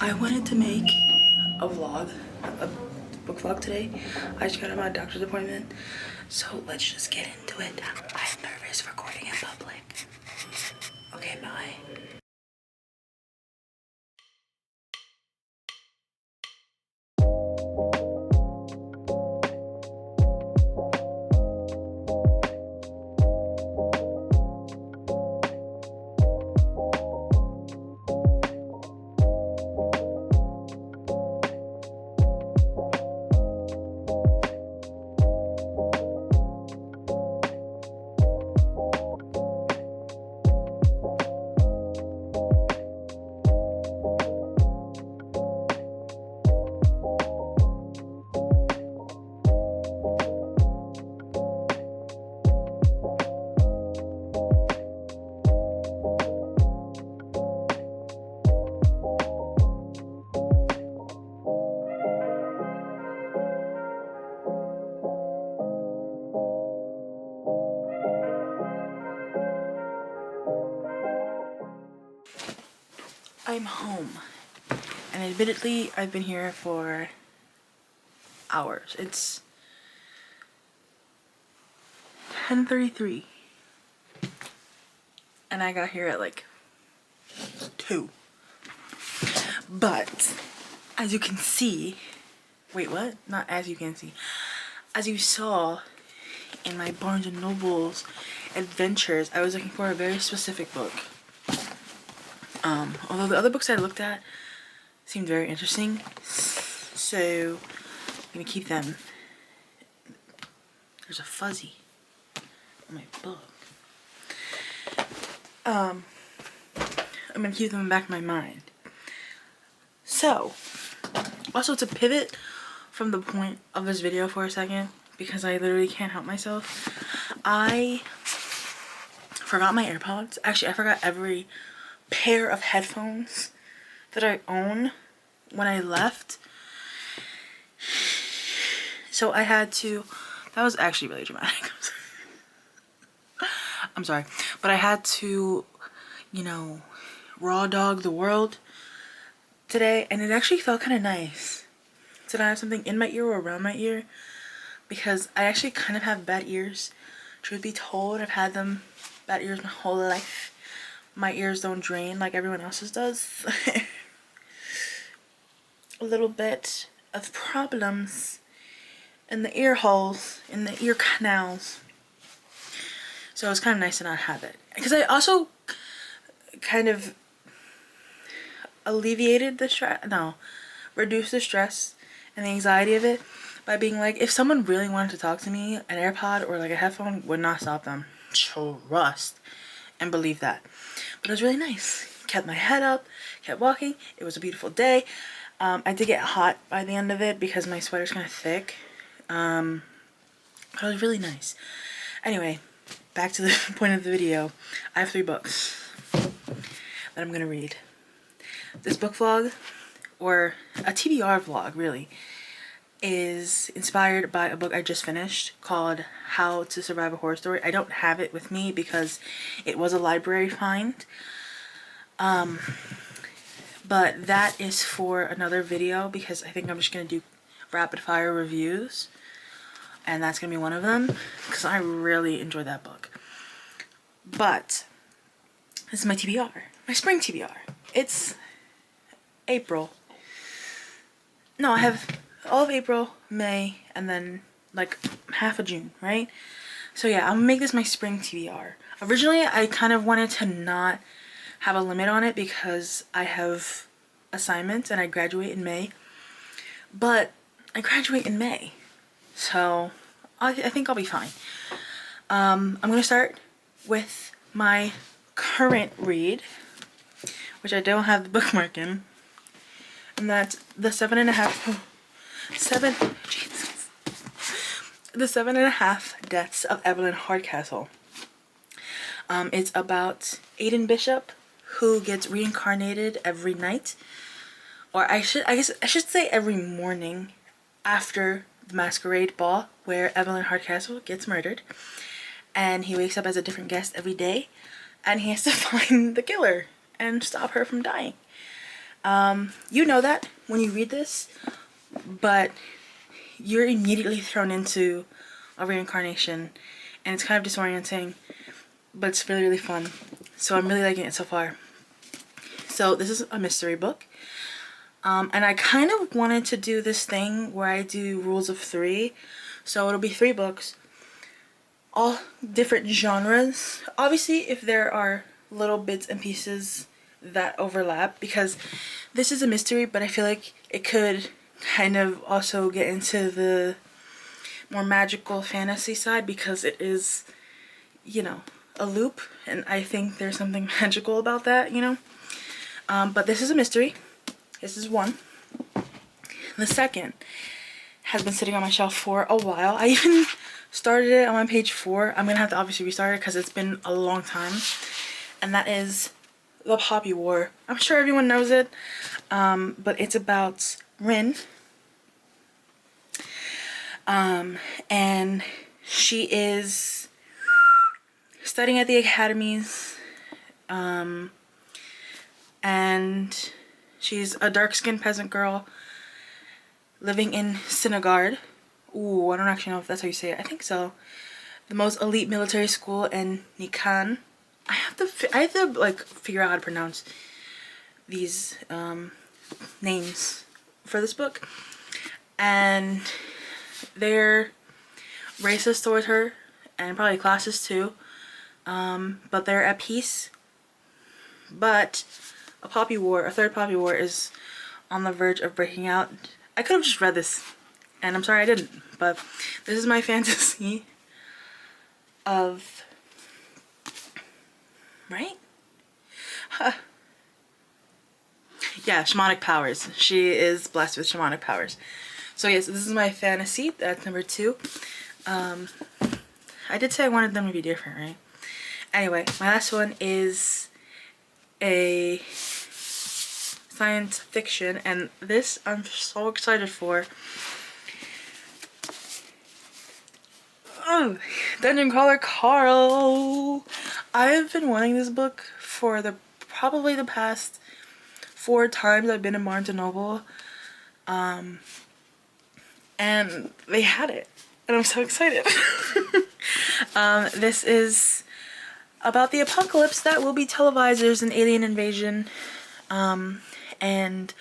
I wanted to make a vlog, a book vlog today. I just got out of my doctor's appointment, so let's just get into it. I'm nervous recording in public. Okay, bye. I'm home, and admittedly I've been here for hours. It's 10:33 and I got here at like 2. But as you can see, wait, what? Not as you can see. As you saw in my Barnes & Noble's adventures, I was looking for a very specific book. Although the other books I looked at seemed very interesting, so I'm gonna keep them. There's a fuzzy on my book. I'm gonna keep them in the back of my mind. So, also to pivot from the point of this video for a second, because I literally can't help myself, I forgot my AirPods. Actually, I forgot every pair of headphones that I own when I left. So I had to, that was actually really dramatic. I'm sorry, but I had to, you know, raw dog the world today, and it actually felt kind of nice to not have something in my ear or around my ear, because I actually kind of have bad ears. Truth be told, I've had them bad ears my whole life. My ears don't drain like everyone else's does. A little bit of problems in the ear holes, in the ear canals. So it was kind of nice to not have it. Because I also kind of alleviated the stress, reduced the stress and the anxiety of it by being like, if someone really wanted to talk to me, an AirPod or like a headphone would not stop them. Trust and believe that. But it was really nice. Kept my head up, kept walking. It was a beautiful day. I did get hot by the end of it because my sweater's kind of thick. But it was really nice. Anyway, back to the point of the video. I have 3 books that I'm gonna read. This book vlog, or a TBR vlog really, is inspired by a book I just finished called How to Survive a Horror Story. I don't have it with me because it was a library find. But that is for another video, because I think I'm just gonna do rapid fire reviews, and that's gonna be one of them because I really enjoyed that book. But this is my TBR, my spring TBR. It's April. No, I have all of April, May, and then like half of June, right? So yeah, I'm gonna make this my spring TBR. Originally, I kind of wanted to not have a limit on it because I have assignments and I graduate in May. But I graduate in May, so I think I'll be fine. I'm gonna start with my current read, which I don't have the bookmark in, and that's the 7.5 Deaths of Evelyn Hardcastle. It's about Aiden Bishop, who gets reincarnated every night, or I should say every morning after the masquerade ball where Evelyn Hardcastle gets murdered, and he wakes up as a different guest every day, and he has to find the killer and stop her from dying. You know that when you read this, but you're immediately thrown into a reincarnation, and it's kind of disorienting, but it's really, really fun. So I'm really liking it so far. So this is a mystery book. And I kind of wanted to do this thing where I do rules of 3. So it'll be 3 books, all different genres. Obviously, if there are little bits and pieces that overlap, because this is a mystery, but I feel like it could kind of also get into the more magical fantasy side, because it is, you know, a loop, and I think there's something magical about that, you know. But this is a mystery. This is one. The second has been sitting on my shelf for a while. I even started it on page 4. I'm gonna have to obviously restart it because it's been a long time. And that is The Poppy War. I'm sure everyone knows it, but it's about Rin. And she is studying at the academies, and she's a dark-skinned peasant girl living in Sinagard. Ooh, I don't actually know if that's how you say it. I think so. The most elite military school in Nikan. I have to like figure out how to pronounce these names for this book. And they're racist towards her, and probably classist too. But they're at peace. But a poppy war, a third poppy war, is on the verge of breaking out. I could have just read this, and I'm sorry I didn't, but this is my fantasy of, right? Huh. Yeah, shamanic powers. She is blessed with shamanic powers. So yes, this is my fantasy. That's number 2. I did say I wanted them to be different, right? Anyway, my last one is a science fiction, and this I'm so excited for. Oh, Dungeon Crawler Carl. I've been wanting this book for probably the past 4 times I've been in Barnes & Noble. And they had it, and I'm so excited. This is about the apocalypse that will be televised. There's an alien invasion, and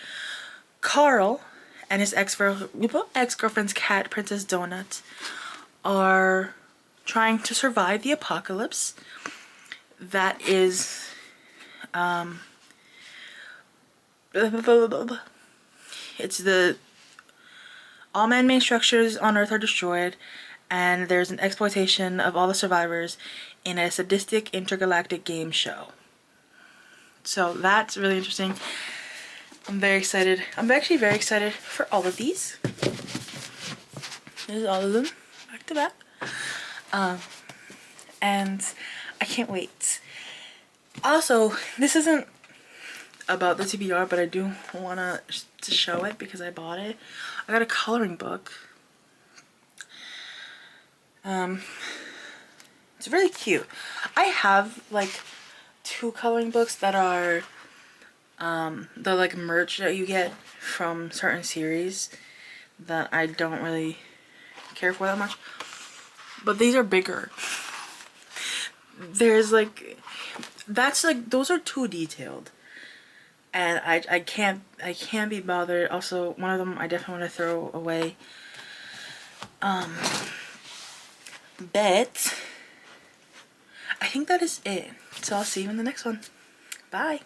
Carl and his ex-girlfriend's cat, Princess Donut, are trying to survive the apocalypse that is it's the all man-made structures on Earth are destroyed, and there's an exploitation of all the survivors in a sadistic intergalactic game show. So that's really interesting. I'm very excited. I'm actually very excited for all of these. There's all of them back to back. And I can't wait. Also, this isn't about the TBR, but I do want to show it because I bought it. I got a coloring book. It's really cute. I have like 2 coloring books that are the like merch that you get from certain series that I don't really care for that much, but these are bigger. There's like, that's like, those are too detailed, and I can't be bothered. Also, one of them I definitely want to throw away. But I think that is it. So I'll see you in the next one. Bye.